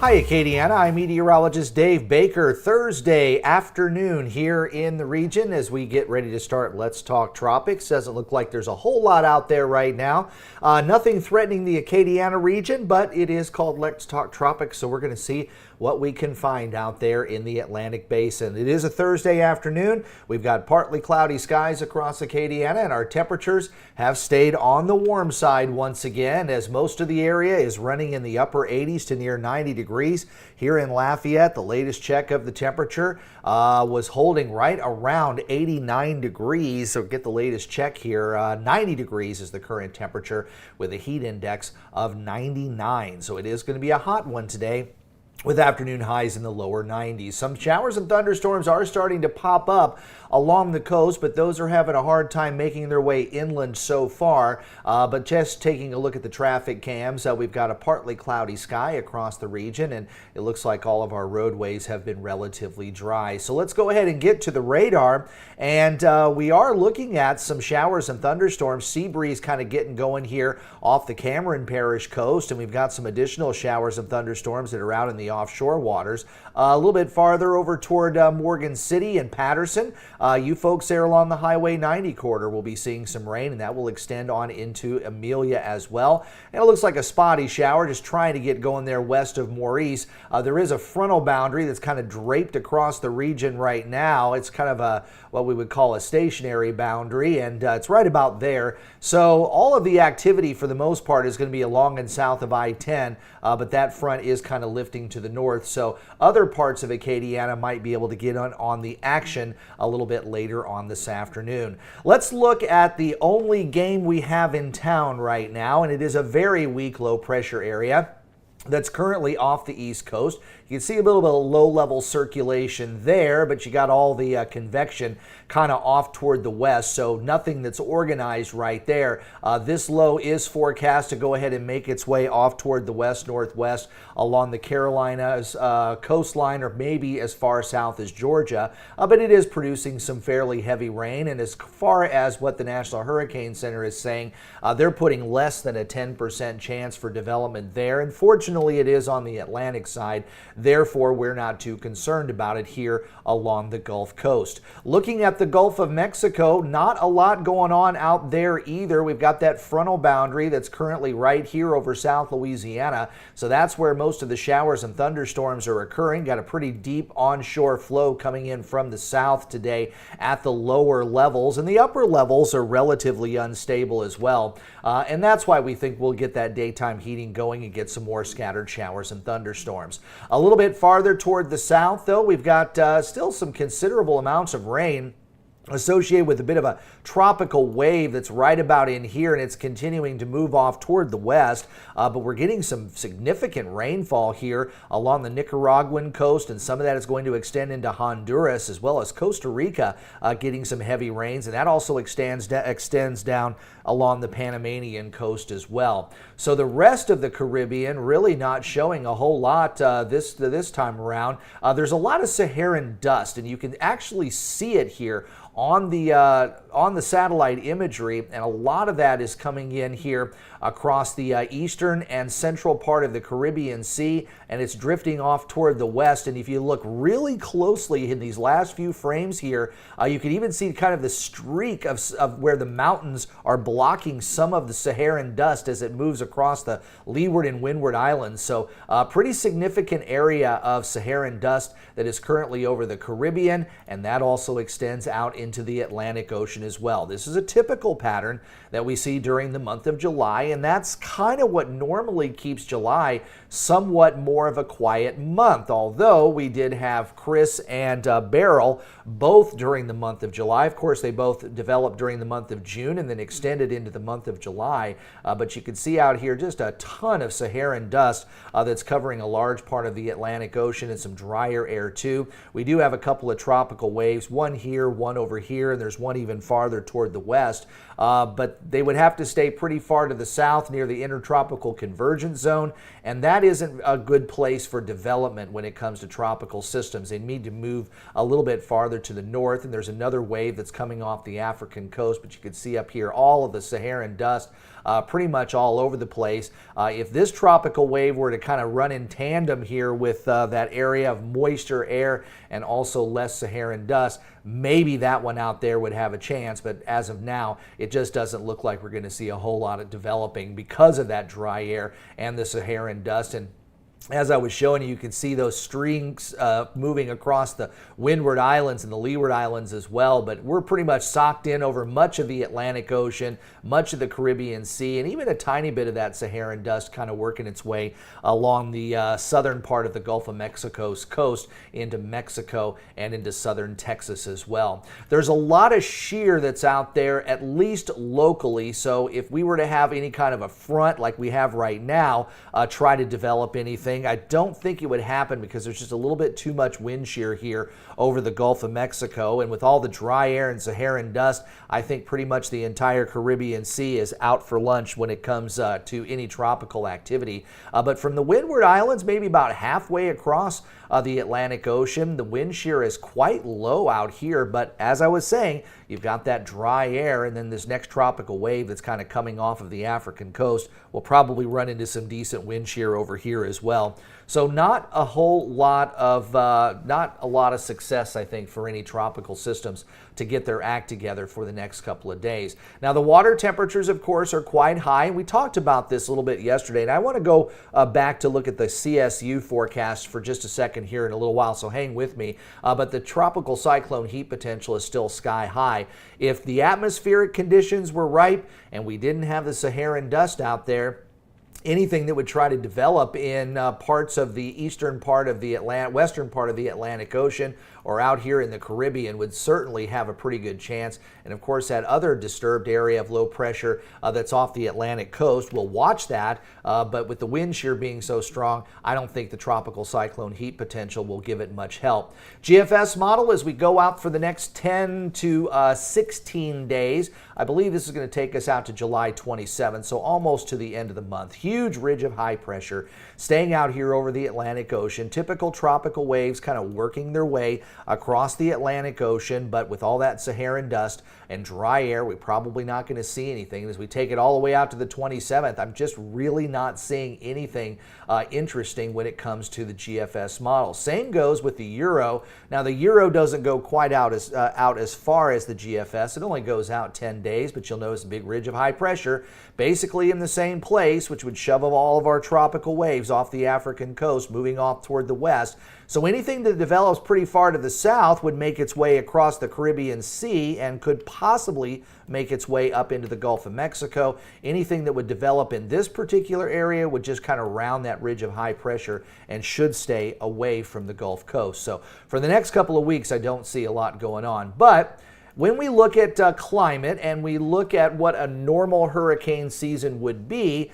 Hi Acadiana, I'm Meteorologist Dave Baker. Thursday afternoon here in the region as we get ready to start Let's Talk Tropics. Doesn't look like there's a whole lot out there right now. Nothing threatening the Acadiana region, but it is called Let's Talk Tropics, so we're going to see what we can find out there in the Atlantic Basin. It is a Thursday afternoon. We've got partly cloudy skies across Acadiana, and our temperatures have stayed on the warm side once again as most of the area is running in the upper 80s to near 90 degrees. Here in Lafayette, the latest check of the temperature was holding right around 89 degrees. So get the latest check here. 90 degrees is the current temperature with a heat index of 99. So it is going to be a hot one today, with afternoon highs in the lower 90s. Some showers and thunderstorms are starting to pop up along the coast, but those are having a hard time making their way inland so far. But just taking a look at the traffic cams, we've got a partly cloudy sky across the region, and it looks like all of our roadways have been relatively dry. So let's go ahead and get to the radar, and we are looking at some showers and thunderstorms. Sea breeze kind of getting going here off the Cameron Parish coast, and we've got some additional showers and thunderstorms that are out in the offshore waters. A little bit farther over toward Morgan City and Patterson. You folks there along the Highway 90 corridor will be seeing some rain, and that will extend on into Amelia as well. And it looks like a spotty shower just trying to get going there west of Maurice. There is a frontal boundary that's kind of draped across the region right now. It's kind of what we would call a stationary boundary, and it's right about there. So all of the activity for the most part is going to be along and south of I-10, but that front is kind of lifting to the north. So other parts of Acadiana might be able to get on the action a little bit later on this afternoon. Let's look at the only game we have in town right now, and it is a very weak low pressure area that's currently off the east coast. You can see a little bit of low-level circulation there, but you got all the convection kind of off toward the west, so nothing that's organized right there. This low is forecast to go ahead and make its way off toward the west-northwest along the Carolinas coastline, or maybe as far south as Georgia, but it is producing some fairly heavy rain, and as far as what the National Hurricane Center is saying, they're putting less than a 10% chance for development there, and fortunately it is on the Atlantic side. Therefore, we're not too concerned about it here along the Gulf Coast. Looking at the Gulf of Mexico, not a lot going on out there either. We've got that frontal boundary that's currently right here over South Louisiana. So that's where most of the showers and thunderstorms are occurring. Got a pretty deep onshore flow coming in from the south today at the lower levels, and the upper levels are relatively unstable as well. And that's why we think we'll get that daytime heating going and get some more scattered showers and thunderstorms. A little bit farther toward the south, though, we've got still some considerable amounts of rain associated with a bit of a tropical wave that's right about in here, and it's continuing to move off toward the west, but we're getting some significant rainfall here along the Nicaraguan coast, and some of that is going to extend into Honduras as well as Costa Rica, getting some heavy rains, and that also extends down along the Panamanian coast as well. So the rest of the Caribbean really not showing a whole lot this time around. There's a lot of Saharan dust, and you can actually see it here on the satellite imagery, and a lot of that is coming in here across the eastern and central part of the Caribbean Sea, and it's drifting off toward the west. And if you look really closely in these last few frames here, you can even see kind of the streak of where the mountains are blocking some of the Saharan dust as it moves across the leeward and windward islands. So a pretty significant area of Saharan dust that is currently over the Caribbean, and that also extends out into the Atlantic Ocean as well. This is a typical pattern that we see during the month of July, and that's kind of what normally keeps July somewhat more of a quiet month, although we did have Chris and Beryl both during the month of July. Of course, they both developed during the month of June and then extended into the month of July, but you can see out here just a ton of Saharan dust that's covering a large part of the Atlantic Ocean and some drier air too. We do have a couple of tropical waves, one here, one over over here, and there's one even farther toward the west. But they would have to stay pretty far to the south near the intertropical convergence zone, and that isn't a good place for development when it comes to tropical systems. They need to move a little bit farther to the north, and there's another wave that's coming off the African coast, but you can see up here all of the Saharan dust pretty much all over the place. If this tropical wave were to kind of run in tandem here with that area of moisture air and also less Saharan dust, maybe that one out there would have a chance, but as of now, it just doesn't look like we're going to see a whole lot of developing because of that dry air and the Saharan dust. And as I was showing you, you can see those strings moving across the Windward Islands and the Leeward Islands as well, but we're pretty much socked in over much of the Atlantic Ocean, much of the Caribbean Sea, and even a tiny bit of that Saharan dust kind of working its way along the southern part of the Gulf of Mexico's coast into Mexico and into southern Texas as well. There's a lot of shear that's out there, at least locally, so if we were to have any kind of a front like we have right now, try to develop anything, I don't think it would happen because there's just a little bit too much wind shear here over the Gulf of Mexico, and with all the dry air and Saharan dust, I think pretty much the entire Caribbean Sea is out for lunch when it comes to any tropical activity. But from the Windward Islands, maybe about halfway across the Atlantic Ocean, the wind shear is quite low out here, but as I was saying, you've got that dry air, and then this next tropical wave that's kind of coming off of the African coast will probably run into some decent wind shear over here as well. So not a whole lot of success, I think, for any tropical systems to get their act together for the next couple of days. Now, the water temperatures, of course, are quite high, and we talked about this a little bit yesterday, and I want to go back to look at the CSU forecast for just a second here in a little while, so hang with me. But the tropical cyclone heat potential is still sky high. If the atmospheric conditions were ripe and we didn't have the Saharan dust out there, anything that would try to develop in parts of the eastern part of the western part of the Atlantic Ocean or out here in the Caribbean would certainly have a pretty good chance. And of course, that other disturbed area of low pressure that's off the Atlantic coast, we'll watch that. But with the wind shear being so strong, I don't think the tropical cyclone heat potential will give it much help. GFS model as we go out for the next 10 to 16 days. I believe this is going to take us out to July 27th, so almost to the end of the month. Huge ridge of high pressure staying out here over the Atlantic Ocean. Typical tropical waves kind of working their way across the Atlantic Ocean, but with all that Saharan dust and dry air, we're probably not going to see anything. As we take it all the way out to the 27th, I'm just really not seeing anything interesting when it comes to the GFS model. Same goes with the Euro. Now, the Euro doesn't go quite out as far as the GFS. It only goes out 10 days, but you'll notice a big ridge of high pressure basically in the same place, which would shove all of our tropical waves off the African coast, moving off toward the west. So anything that develops pretty far to the south would make its way across the Caribbean Sea and could possibly make its way up into the Gulf of Mexico. Anything that would develop in this particular area would just kind of round that ridge of high pressure and should stay away from the Gulf Coast. So for the next couple of weeks, I don't see a lot going on. But when we look at climate and we look at what a normal hurricane season would be,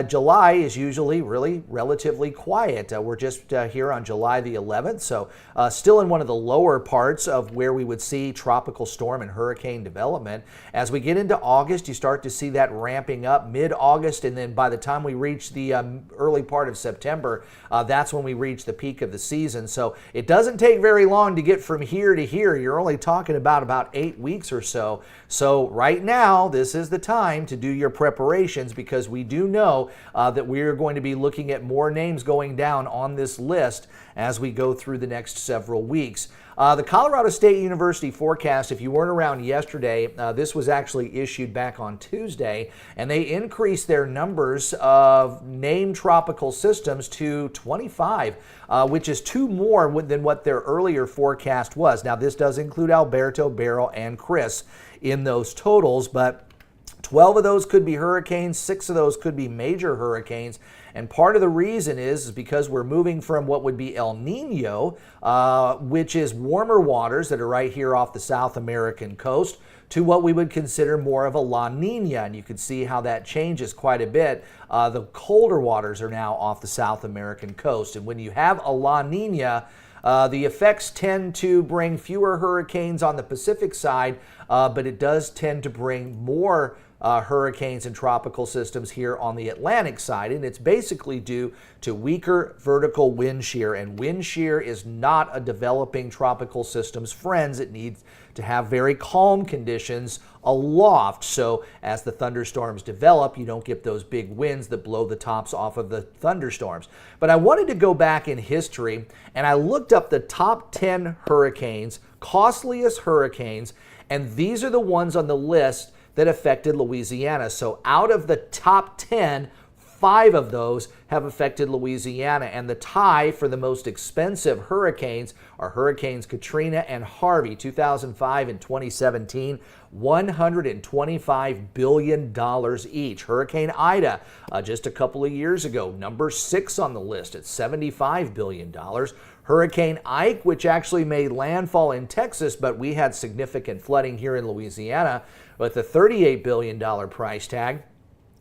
July is usually really relatively quiet. We're just here on July the 11th, so still in one of the lower parts of where we would see tropical storm and hurricane development. As we get into August, you start to see that ramping up mid-August, and then by the time we reach the early part of September, that's when we reach the peak of the season. So it doesn't take very long to get from here to here. You're only talking about 8 weeks or so. So right now, this is the time to do your preparations, because we do know that we are going to be looking at more names going down on this list as we go through the next several weeks. The Colorado State University forecast, if you weren't around yesterday, this was actually issued back on Tuesday, and they increased their numbers of named tropical systems to 25, which is 2 more than what their earlier forecast was. Now, this does include Alberto, Beryl, and Chris in those totals, but 12 of those could be hurricanes, 6 of those could be major hurricanes. And part of the reason is because we're moving from what would be El Nino, which is warmer waters that are right here off the South American coast, to what we would consider more of a La Nina. And you can see how that changes quite a bit. The colder waters are now off the South American coast. And when you have a La Nina, The effects tend to bring fewer hurricanes on the Pacific side, but it does tend to bring more hurricanes and tropical systems here on the Atlantic side, and it's basically due to weaker vertical wind shear, and wind shear is not a developing tropical system's friends. It needs to have very calm conditions aloft, so as the thunderstorms develop, you don't get those big winds that blow the tops off of the thunderstorms. But I wanted to go back in history, and I looked up the top 10 hurricanes, costliest hurricanes, and these are the ones on the list that affected Louisiana. So out of the top 10, 5 of those have affected Louisiana, and the tie for the most expensive hurricanes are Hurricanes Katrina and Harvey, 2005 and 2017, $125 billion each. Hurricane Ida, just a couple of years ago, number 6 on the list at $75 billion. Hurricane Ike, which actually made landfall in Texas, but we had significant flooding here in Louisiana with a $38 billion price tag.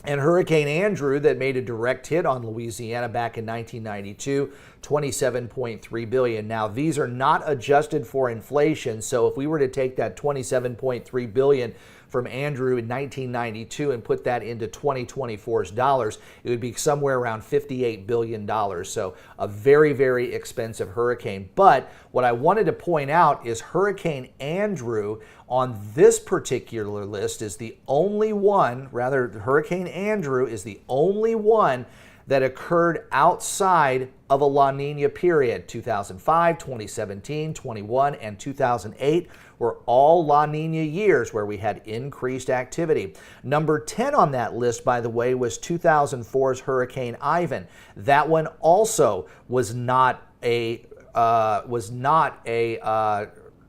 And Hurricane Andrew, that made a direct hit on Louisiana back in 1992, $27.3 billion. Now, these are not adjusted for inflation, so if we were to take that $27.3 billion from Andrew in 1992 and put that into 2024's dollars, it would be somewhere around $58 billion. So a very, very expensive hurricane. But what I wanted to point out is Hurricane Andrew on this particular list is the only one, rather Hurricane Andrew is the only one that occurred outside of a La Nina period. 2005, 2017, 21, and 2008 were all La Nina years where we had increased activity. Number 10 on that list, by the way, was 2004's Hurricane Ivan. That one also was not a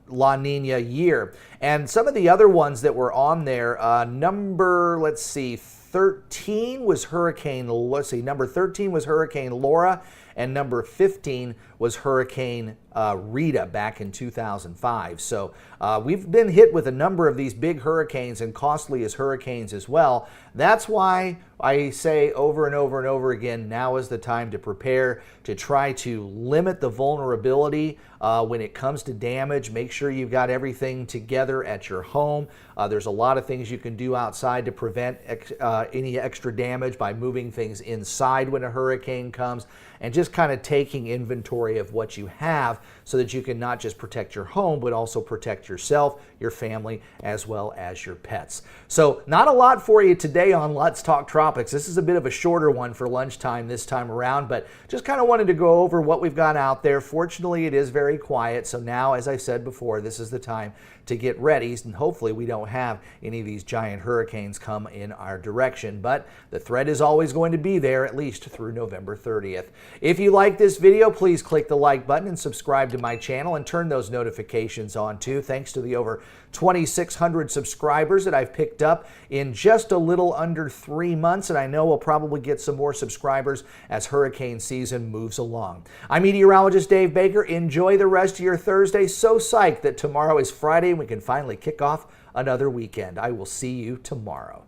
La Nina year. And some of the other ones that were on there, number 13 was Hurricane Laura, and number 15 was Hurricane Rita back in 2005. So we've been hit with a number of these big hurricanes and costly as hurricanes as well. That's why I say over and over and over again, now is the time to prepare, to try to limit the vulnerability when it comes to damage. Make sure you've got everything together at your home. There's a lot of things you can do outside to prevent any extra damage by moving things inside when a hurricane comes, and just kind of taking inventory of what you have so that you can not just protect your home, but also protect yourself, your family, as well as your pets. So not a lot for you today on Let's Talk Tropics. This is a bit of a shorter one for lunchtime this time around, but just kind of wanted to go over what we've got out there. Fortunately, it is very quiet, so now, as I said before, this is the time to get ready, and hopefully we don't have any of these giant hurricanes come in our direction, but the threat is always going to be there at least through November 30th. If you like this video, please click the like button and subscribe to my channel and turn those notifications on too. Thanks to the over 2,600 subscribers that I've picked up in just a little under 3 months, and I know we'll probably get some more subscribers as hurricane season moves along. I'm Meteorologist Dave Baker. Enjoy the rest of your Thursday. So psyched that tomorrow is Friday and we can finally kick off another weekend. I will see you tomorrow.